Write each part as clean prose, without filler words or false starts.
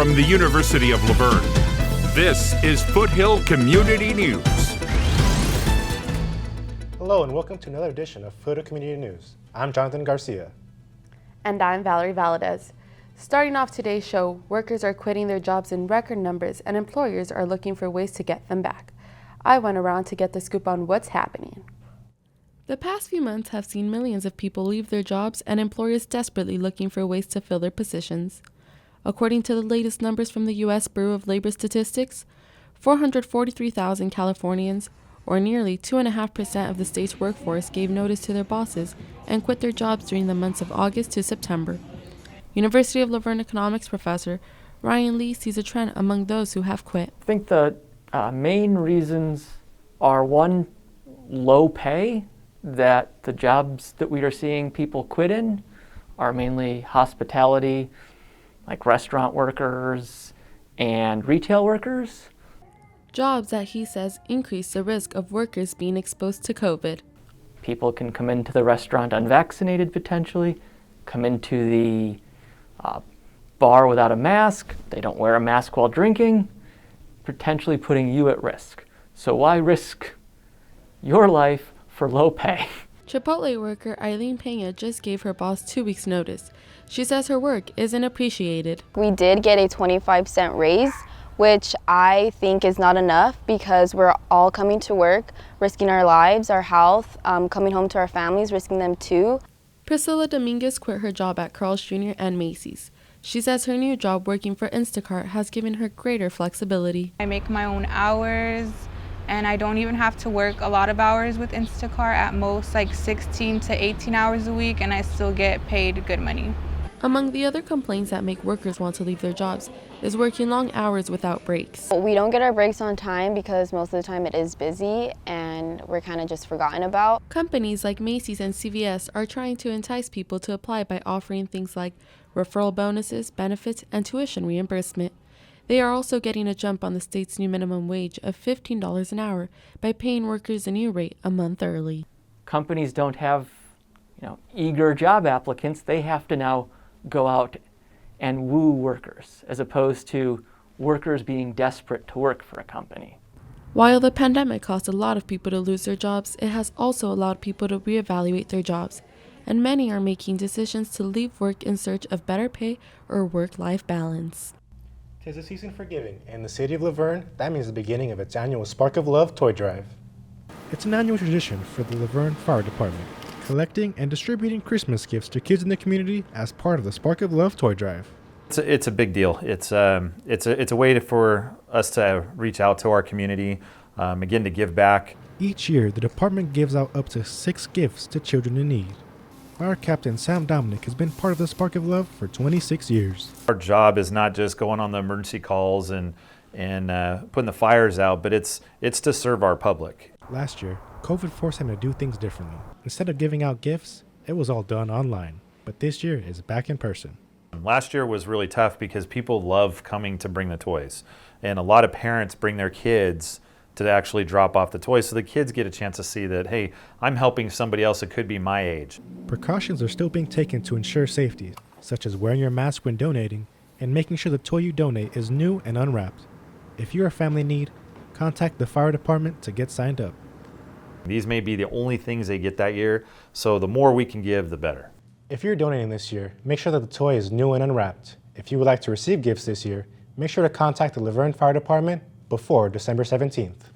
from the University of Laverne. This is Foothill Community News. Hello and welcome to another edition of Foothill Community News. I'm Jonathan Garcia. And I'm Valerie Valadez. Starting off today's show, workers are quitting their jobs in record numbers and employers are looking for ways to get them back. I went around to get the scoop on what's happening. The past few months have seen millions of people leave their jobs and employers desperately looking for ways to fill their positions. According to the latest numbers from the U.S. Bureau of Labor Statistics, 443,000 Californians, or nearly 2.5% of the state's workforce, gave notice to their bosses and quit their jobs during the months of August to September. University of Laverne economics professor Ryan Lee sees a trend among those who have quit. I think the main reasons are, one, low pay, that the jobs that we are seeing people quit in are mainly hospitality, like restaurant workers and retail workers. Jobs that he says increase the risk of workers being exposed to COVID. People can come into the restaurant unvaccinated potentially, come into the bar without a mask, they don't wear a mask while drinking, potentially putting you at risk. So why risk your life for low pay? Chipotle worker Eileen Pena just gave her boss 2 weeks' notice. She says her work isn't appreciated. We did get a 25-cent raise, which I think is not enough because we're all coming to work, risking our lives, our health, coming home to our families, risking them too. Priscilla Dominguez quit her job at Carl's Jr. and Macy's. She says her new job working for Instacart has given her greater flexibility. I make my own hours, and I don't even have to work a lot of hours with Instacart, at most like 16 to 18 hours a week, and I still get paid good money. Among the other complaints that make workers want to leave their jobs is working long hours without breaks. We don't get our breaks on time because most of the time it is busy and we're kind of just forgotten about. Companies like Macy's and CVS are trying to entice people to apply by offering things like referral bonuses, benefits, and tuition reimbursement. They are also getting a jump on the state's new minimum wage of $15 an hour by paying workers a new rate a month early. Companies don't have, eager job applicants. They have to now go out and woo workers, as opposed to workers being desperate to work for a company. While the pandemic caused a lot of people to lose their jobs, it has also allowed people to reevaluate their jobs, and many are making decisions to leave work in search of better pay or work-life balance. 'Tis the season for giving. In the city of Laverne, that means the beginning of its annual Spark of Love toy drive. It's an annual tradition for the Laverne Fire Department, collecting and distributing Christmas gifts to kids in the community as part of the Spark of Love toy drive. It's a big deal. It's a way for us to reach out to our community, again, to give back. Each year, the department gives out up to 6 gifts to children in need. Fire Captain Sam Dominic has been part of the Spark of Love for 26 years. Our job is not just going on the emergency calls and putting the fires out, but it's to serve our public. Last year, COVID forced him to do things differently. Instead of giving out gifts, it was all done online. But this year is back in person. Last year was really tough because people love coming to bring the toys. And a lot of parents bring their kids to actually drop off the toys so the kids get a chance to see that, hey, I'm helping somebody else that could be my age. Precautions are still being taken to ensure safety, such as wearing your mask when donating and making sure the toy you donate is new and unwrapped. If you're a family in need, contact the fire department to get signed up. These may be the only things they get that year, so the more we can give, the better. If you're donating this year, make sure that the toy is new and unwrapped. If you would like to receive gifts this year, make sure to contact the Laverne Fire Department before December 17th.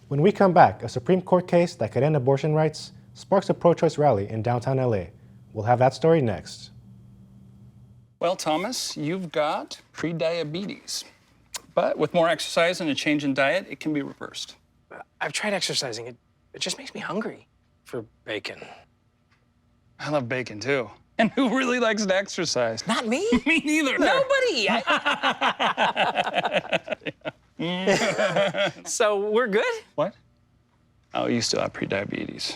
When we come back, a Supreme Court case that could end abortion rights sparks a pro-choice rally in downtown LA. We'll have that story next. Well, Thomas, you've got prediabetes. But with more exercise and a change in diet, it can be reversed. I've tried exercising. It just makes me hungry for bacon. I love bacon, too. And who really likes to exercise? Not me. Me neither. Nobody. So we're good? What? Oh, you still have prediabetes.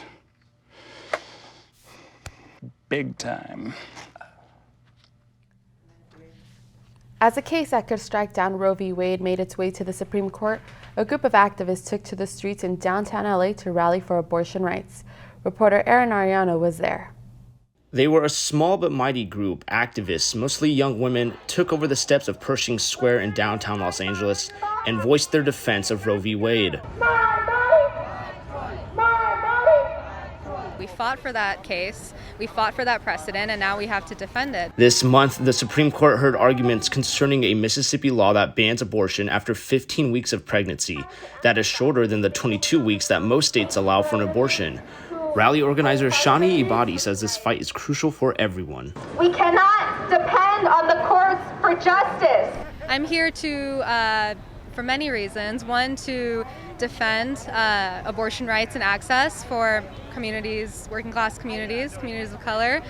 Big time. As a case that could strike down Roe v. Wade made its way to the Supreme Court, a group of activists took to the streets in downtown LA to rally for abortion rights. Reporter Erin Ariano was there. They were a small but mighty group. Activists, mostly young women, took over the steps of Pershing Square in downtown Los Angeles and voiced their defense of Roe v. Wade. We fought for that case, we fought for that precedent, and now we have to defend it. This month, the Supreme Court heard arguments concerning a Mississippi law that bans abortion after 15 weeks of pregnancy. That is shorter than the 22 weeks that most states allow for an abortion. Rally organizer Shani Ibadi says this fight is crucial for everyone. We cannot depend on the courts for justice. I'm here to, for many reasons. One, to defend abortion rights and access for communities, working class communities, communities of color,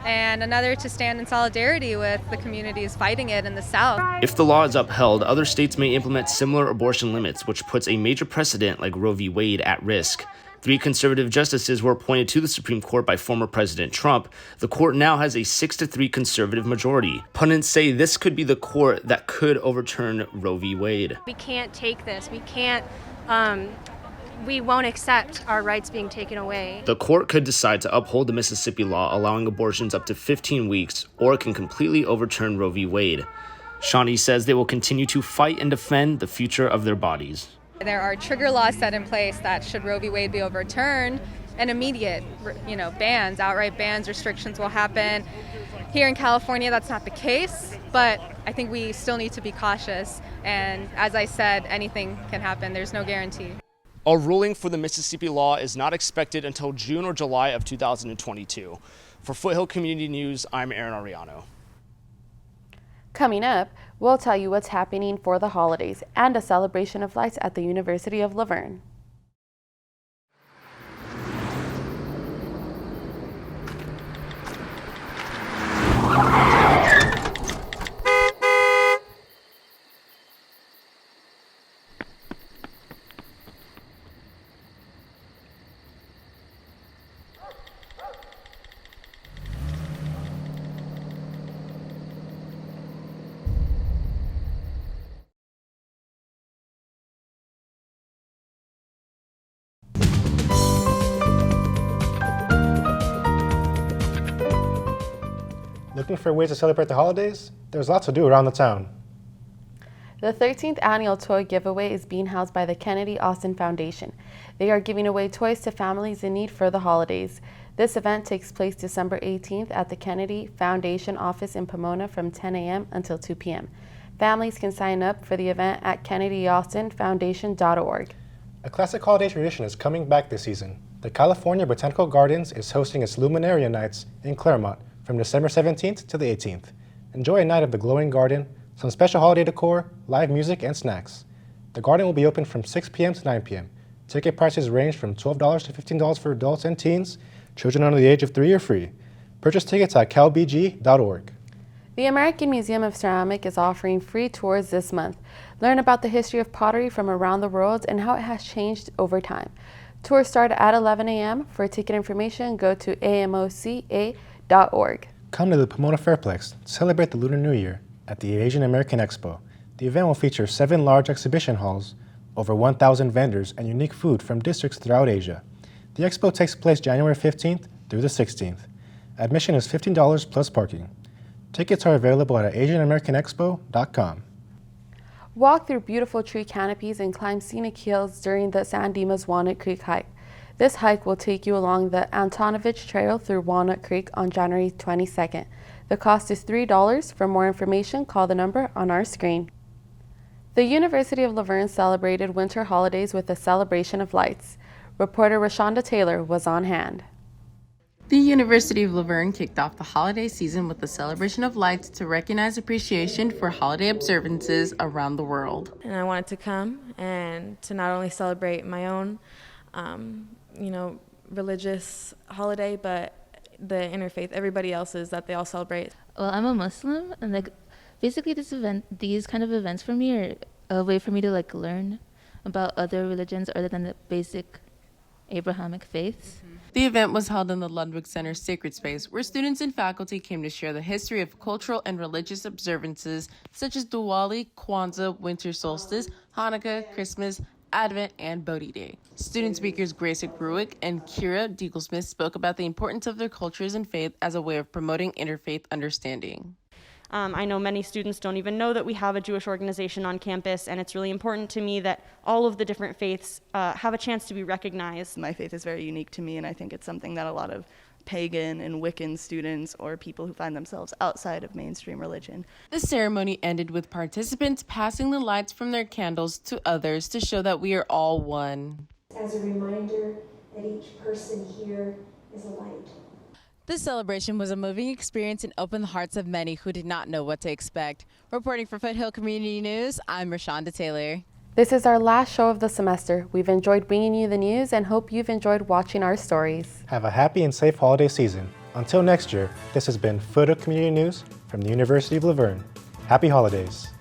and another to stand in solidarity with the communities fighting it in the South. If the law is upheld, other states may implement similar abortion limits, which puts a major precedent like Roe v. Wade at risk. 3 conservative justices were appointed to the Supreme Court by former President Trump. The court now has a 6-3 conservative majority. Pundits say this could be the court that could overturn Roe v. Wade. We can't take this. We won't accept our rights being taken away. The court could decide to uphold the Mississippi law allowing abortions up to 15 weeks, or it can completely overturn Roe v. Wade. Shawnee says they will continue to fight and defend the future of their bodies. There are trigger laws set in place that should Roe v. Wade be overturned, and immediate, bans, outright bans, restrictions will happen. Here in California, that's not the case, but I think we still need to be cautious. And as I said, anything can happen. There's no guarantee. A ruling for the Mississippi law is not expected until June or July of 2022. For Foothill Community News, I'm Aaron Ariano. Coming up, we'll tell you what's happening for the holidays and a celebration of lights at the University of La Verne. Looking for ways to celebrate the holidays? There's lots to do around the town. The 13th annual toy giveaway is being housed by the Kennedy Austin Foundation. They are giving away toys to families in need for the holidays. This event takes place December 18th at the Kennedy Foundation office in Pomona from 10 a.m. until 2 p.m. Families can sign up for the event at kennedyaustinfoundation.org. A classic holiday tradition is coming back this season. The California Botanical Gardens is hosting its Luminaria Nights in Claremont from December 17th to the 18th. Enjoy a night of the glowing garden, some special holiday decor, live music, and snacks. The garden will be open from 6 p.m. to 9 p.m. Ticket prices range from $12 to $15 for adults and teens. Children under the age of 3 are free. Purchase tickets at calbg.org. The American Museum of Ceramic is offering free tours this month. Learn about the history of pottery from around the world and how it has changed over time. Tours start at 11 a.m. For ticket information, go to amoca.org. Come to the Pomona Fairplex to celebrate the Lunar New Year at the Asian American Expo. The event will feature 7 large exhibition halls, over 1,000 vendors, and unique food from districts throughout Asia. The expo takes place January 15th through the 16th. Admission is $15 plus parking. Tickets are available at asianamericanexpo.com. Walk through beautiful tree canopies and climb scenic hills during the San Dimas Walnut Creek hike. This hike will take you along the Antonovich Trail through Walnut Creek on January 22nd. The cost is $3. For more information, call the number on our screen. The University of La Verne celebrated winter holidays with a celebration of lights. Reporter Rashonda Taylor was on hand. The University of La Verne kicked off the holiday season with a celebration of lights to recognize appreciation for holiday observances around the world. And I wanted to come and to not only celebrate my own religious holiday, but the interfaith, everybody else's that they all celebrate. Well, I'm a Muslim, and basically these kind of events for me are a way for me to learn about other religions other than the basic Abrahamic faiths. The event was held in the Ludwig Center's Sacred Space, where students and faculty came to share the history of cultural and religious observances such as Diwali, Kwanzaa, winter solstice, Hanukkah, Christmas, Advent, and Bodhi Day. Student speakers Grace Gruick and Kira Deaglesmith spoke about the importance of their cultures and faith as a way of promoting interfaith understanding. I know many students don't even know that we have a Jewish organization on campus, and it's really important to me that all of the different faiths have a chance to be recognized. My faith is very unique to me, and I think it's something that a lot of pagan and Wiccan students or people who find themselves outside of mainstream religion. The ceremony ended with participants passing the lights from their candles to others to show that we are all one. As a reminder that each person here is a light. This celebration was a moving experience and opened the hearts of many who did not know what to expect. Reporting for Foothill Community News, I'm Rashonda Taylor. This is our last show of the semester. We've enjoyed bringing you the news and hope you've enjoyed watching our stories. Have a happy and safe holiday season. Until next year, this has been Foothill Community News from the University of La Verne. Happy holidays.